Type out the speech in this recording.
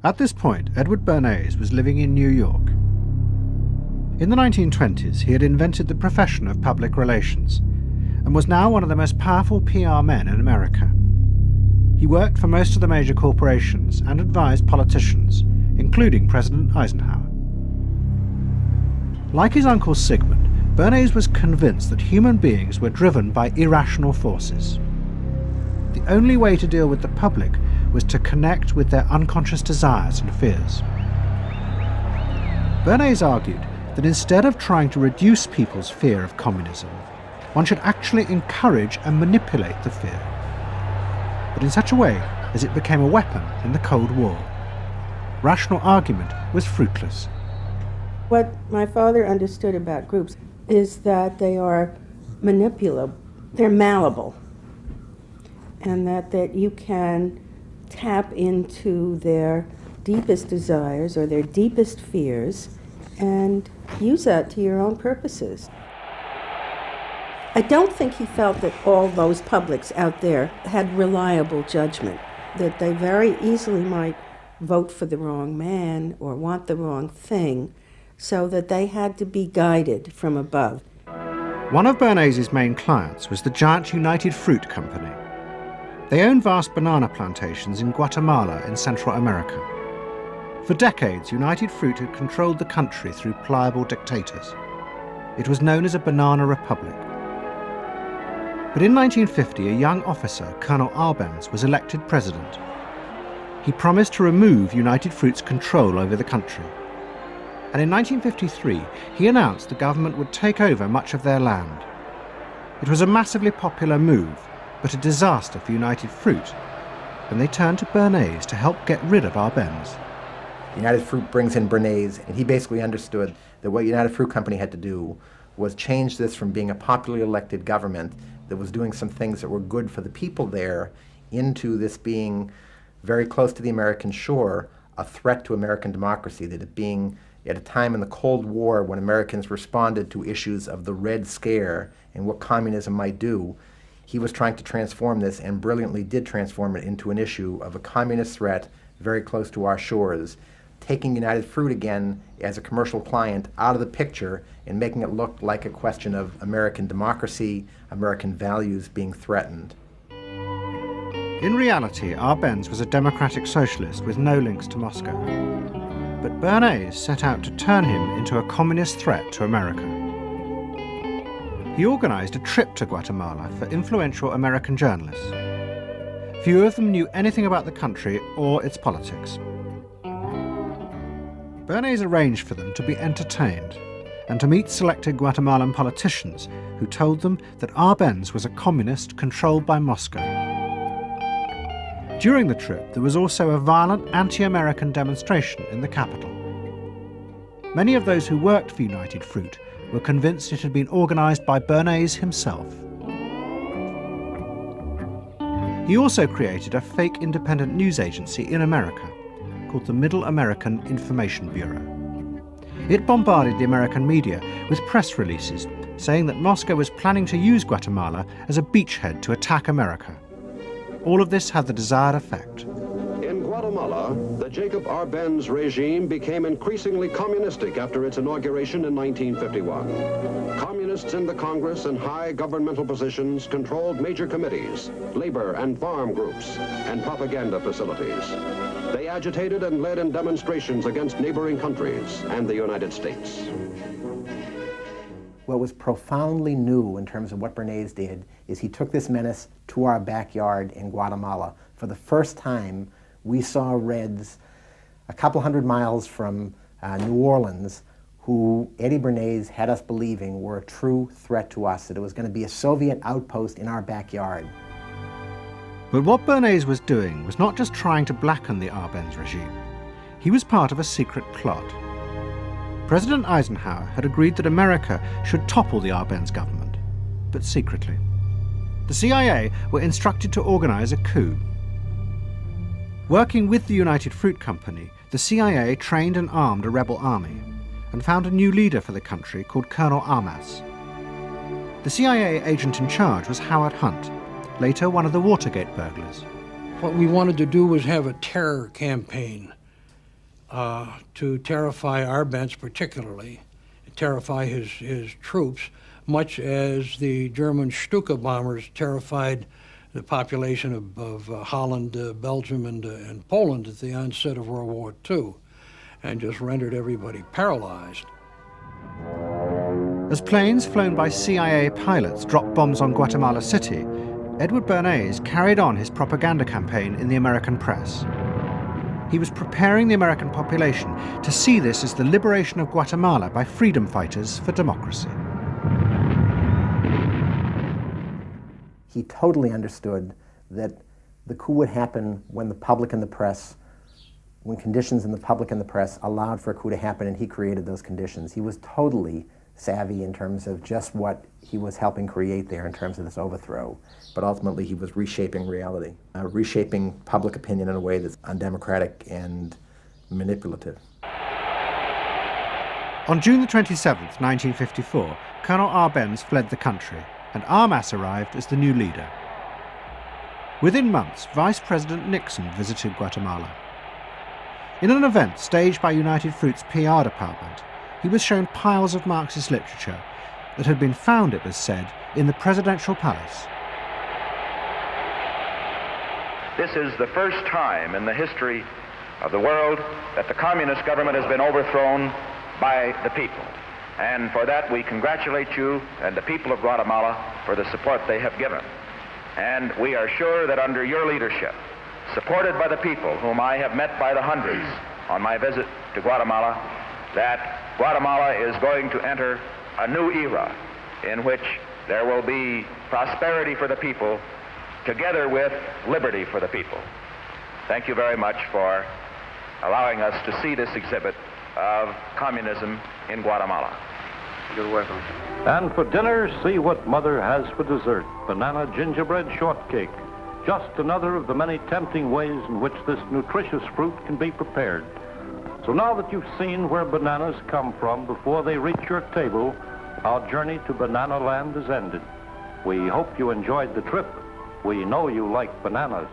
At this point, Edward Bernays was living in New York. In the 1920s, he had invented the profession of public relations and was now one of the most powerful PR men in America. He worked for most of the major corporations and advised politicians, including President Eisenhower. Like his uncle Sigmund, Bernays was convinced that human beings were driven by irrational forces. The only way to deal with the public was to connect with their unconscious desires and fears. Bernays argued that instead of trying to reduce people's fear of communism, one should actually encourage and manipulate the fear, but in such a way as it became a weapon in the Cold War. Rational argument was fruitless. What my father understood about groups is that they are manipulable, they're malleable, and that you can tap into their deepest desires or their deepest fears and use that to your own purposes. I don't think he felt that all those publics out there had reliable judgment, that they very easily might vote for the wrong man or want the wrong thing, so that they had to be guided from above. One of Bernays' main clients was the giant United Fruit Company. They owned vast banana plantations in Guatemala in Central America. For decades, United Fruit had controlled the country through pliable dictators. It was known as a banana republic. But in 1950, a young officer, Colonel Arbenz, was elected president. He promised to remove United Fruit's control over the country. And in 1953, he announced the government would take over much of their land. It was a massively popular move, but a disaster for United Fruit, and they turned to Bernays to help get rid of Arbenz. United Fruit brings in Bernays, and he basically understood that what United Fruit Company had to do was change this from being a popularly elected government that was doing some things that were good for the people there into this being very close to the American shore, a threat to American democracy, that it being at a time in the Cold War when Americans responded to issues of the Red Scare and what communism might do, he was trying to transform this and brilliantly did transform it into an issue of a communist threat very close to our shores, taking United Fruit again as a commercial client out of the picture and making it look like a question of American democracy, American values being threatened. In reality, Arbenz was a democratic socialist with no links to Moscow. But Bernays set out to turn him into a communist threat to America. He organized a trip to Guatemala for influential American journalists. Few of them knew anything about the country or its politics. Bernays arranged for them to be entertained and to meet selected Guatemalan politicians who told them that Arbenz was a communist controlled by Moscow. During the trip, there was also a violent anti-American demonstration in the capital. Many of those who worked for United Fruit were convinced it had been organized by Bernays himself. He also created a fake independent news agency in America called the Middle American Information Bureau. It bombarded the American media with press releases saying that Moscow was planning to use Guatemala as a beachhead to attack America. All of this had the desired effect. In Guatemala, the Jacob Arbenz regime became increasingly communistic after its inauguration in 1951. Communists in the Congress and high governmental positions controlled major committees, labor and farm groups, and propaganda facilities. They agitated and led in demonstrations against neighboring countries and the United States. What was profoundly new in terms of what Bernays did is he took this menace to our backyard in Guatemala. For the first time, we saw Reds a couple hundred miles from New Orleans who Eddie Bernays had us believing were a true threat to us, that it was going to be a Soviet outpost in our backyard. But what Bernays was doing was not just trying to blacken the Arbenz regime. He was part of a secret plot. President Eisenhower had agreed that America should topple the Arbenz government, but secretly. The CIA were instructed to organize a coup. Working with the United Fruit Company, the CIA trained and armed a rebel army and found a new leader for the country called Colonel Armas. The CIA agent in charge was Howard Hunt, later one of the Watergate burglars. What we wanted to do was have a terror campaign to terrify Arbenz particularly, terrify his troops, much as the German Stuka bombers terrified the population of Holland, Belgium, and Poland at the onset of World War II, and just rendered everybody paralyzed. As planes flown by CIA pilots dropped bombs on Guatemala City, Edward Bernays carried on his propaganda campaign in the American press. He was preparing the American population to see this as the liberation of Guatemala by freedom fighters for democracy. He totally understood that the coup would happen when the public and the press, when conditions in the public and the press allowed for a coup to happen, and he created those conditions. He was totally savvy in terms of just what he was helping create there in terms of this overthrow. But ultimately he was reshaping reality, reshaping public opinion in a way that's undemocratic and manipulative. On June the 27th, 1954, Colonel Arbenz fled the country, and Armas arrived as the new leader. Within months, Vice President Nixon visited Guatemala. In an event staged by United Fruit's PR department, he was shown piles of Marxist literature that had been found, it was said, in the presidential palace. This is the first time in the history of the world that the communist government has been overthrown by the people. And for that we congratulate you and the people of Guatemala for the support they have given. And we are sure that under your leadership, supported by the people whom I have met by the hundreds on my visit to Guatemala, that Guatemala is going to enter a new era in which there will be prosperity for the people together with liberty for the people. Thank you very much for allowing us to see this exhibit of communism in Guatemala. You're welcome. And for dinner, see what Mother has for dessert. Banana gingerbread shortcake. Just another of the many tempting ways in which this nutritious fruit can be prepared. So now that you've seen where bananas come from before they reach your table, our journey to Banana Land is ended. We hope you enjoyed the trip. We know you like bananas.